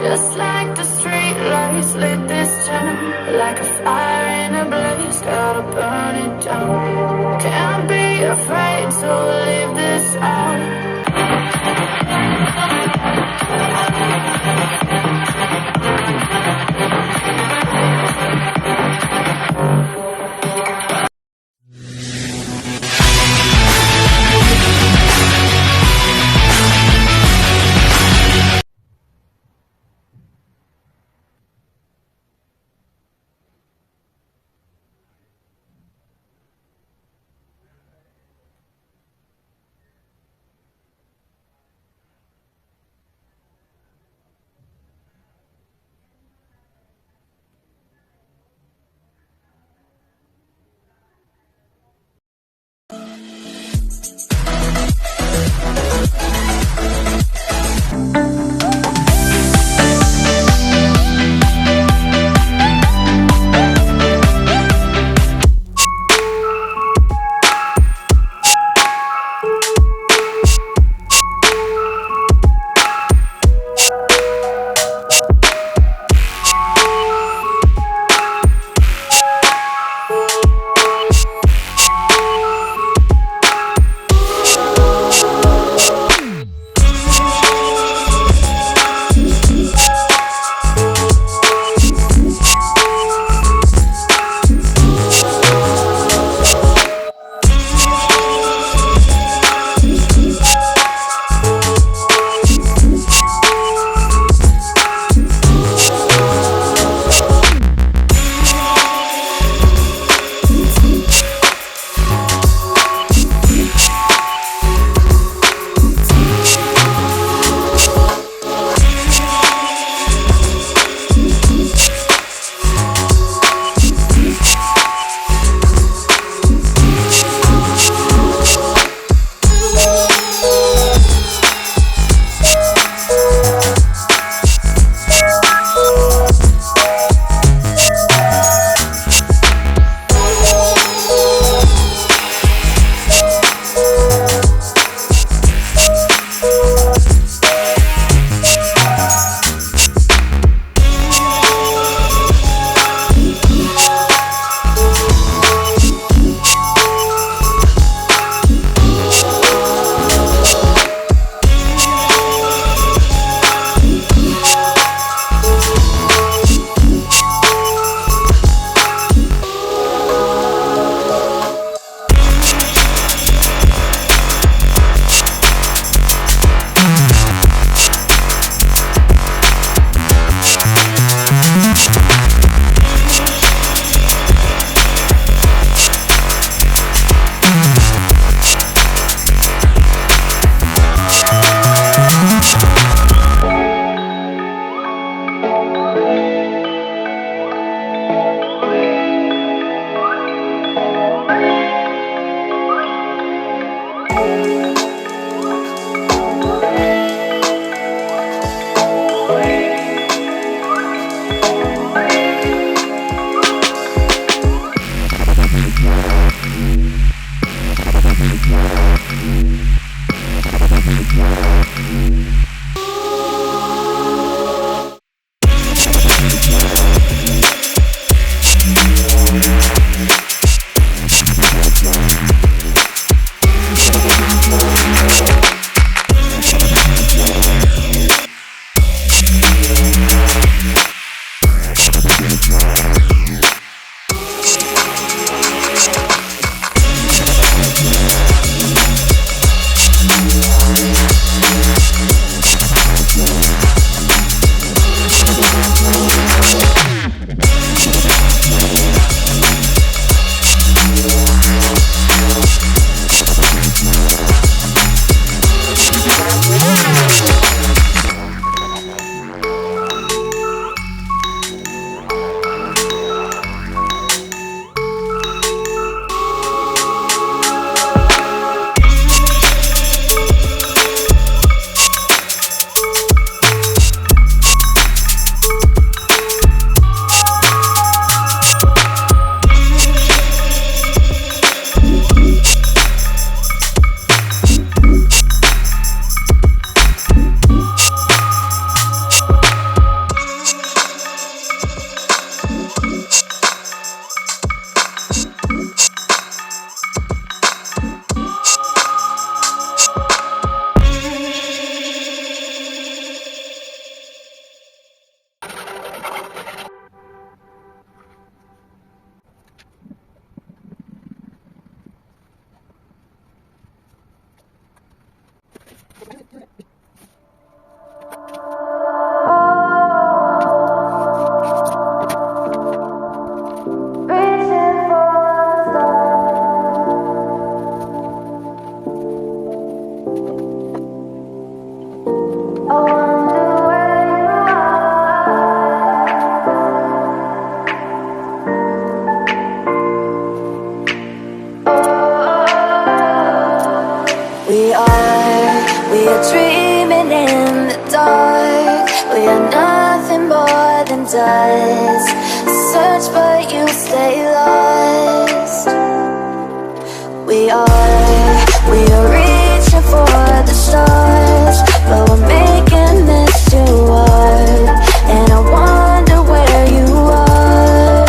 Just like the street lights lit this town, like a fire in a blaze, gotta burn it down. Can't be afraid to leave this out. We are nothing more than dust. Search but you stay lost. We are reaching for the stars, but we're making this too hard. And I wonder where you are.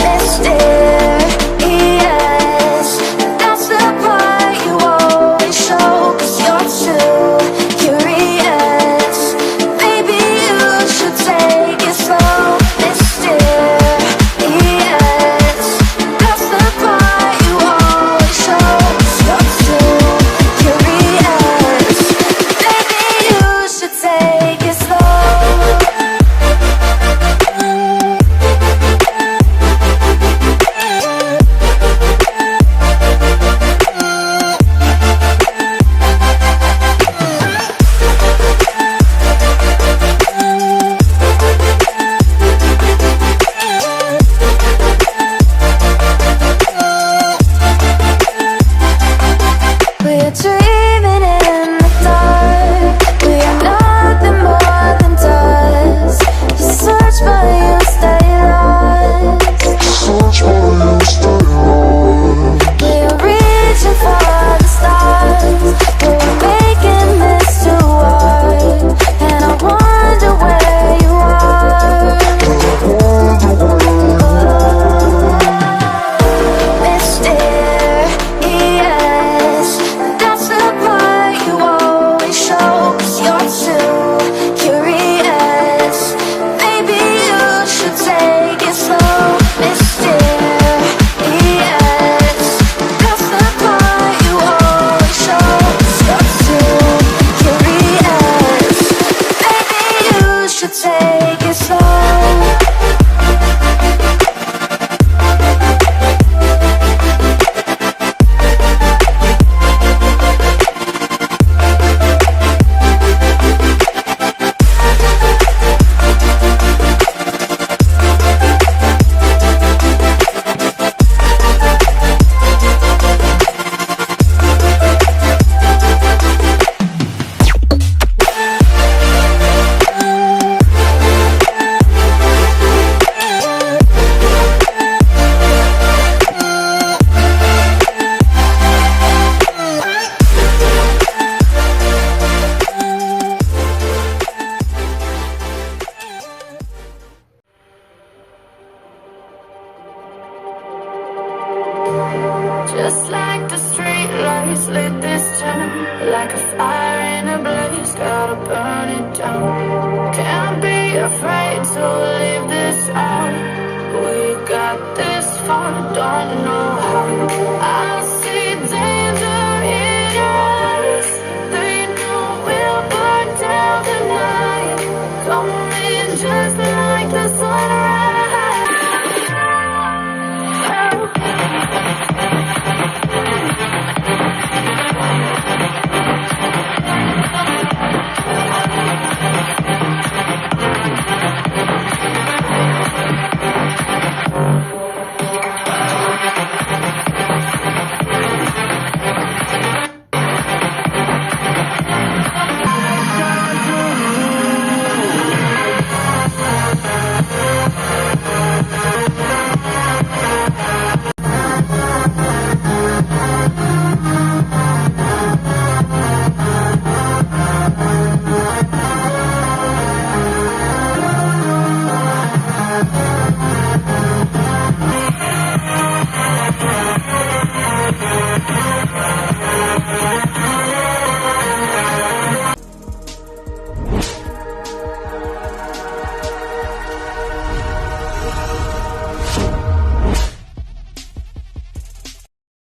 Mysterious, that's the part you always show. 'Cause you're too curious. Maybe you should take it slow. Mysterious, that's the part you always show. 'Cause you're too curious. Maybe you should take it slow. We're dreaming in the dark. We are nothing more than dust. You search but you stay lost. We are reaching for the stars, but we're making this too hard. And I wonder where you are. Mysterious, that's the part you always show. 'Cause you're too curious. Maybe you should take it slow. Mysterious, that's the part you always show. 'Cause you're too curious. Maybe you should take it slow. Just like the street lights lit this town, like a fire in a blaze, gotta burn it down. Can't be afraid to leave this out. We got this far, don't know how. I